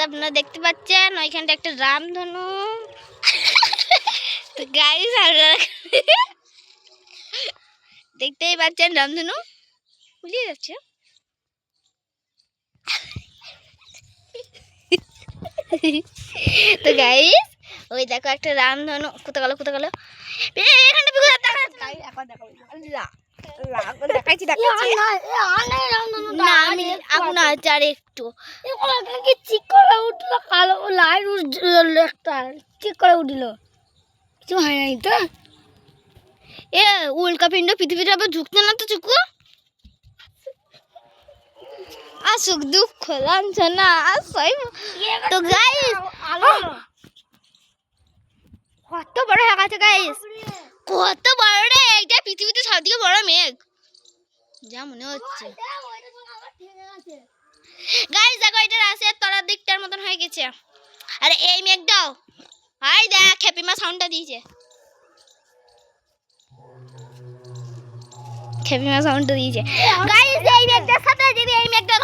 আপনারা দেখতে পাচ্ছেন ওইখানটা একটা রামধনু। তো গাইস আপনারা দেখতেই পাচ্ছেন রামধনু উড়িয়ে যাচ্ছে। তো গাইস ওই দেখো একটা রামধনু কোথা গেল এখানে দেখাচ্ছি না আমি আপনার চার একটু ঠিক করে উঠলো, কালো লাইট উঠলো, একটা ঠিক করে উঠলো, কিছু হয় নাই তো। এ উল্কাপিণ্ড পৃথিবীতে আবার ঝুঁকছে না তো চুকু আসুক দুঃখ লাঞ্ছনা আসই। তো গাইস কত বড় হয়ে গেছে গাইস, কত বড় রে, এটা পৃথিবীতে সবথেকে বড় মেঘ যা মনে হচ্ছে। গাইস দেখো এটা রাশিয়ার তলার দিকটার মতন হয়ে গেছে। আরে এই মেঘটাও হাই দেখ হ্যাপিমা সাউন্ডটা দিয়েছে, হ্যাপিমা সাউন্ডটা দিয়েছে। গাইস এই মেঘটার সাথে যদি এই মেঘটা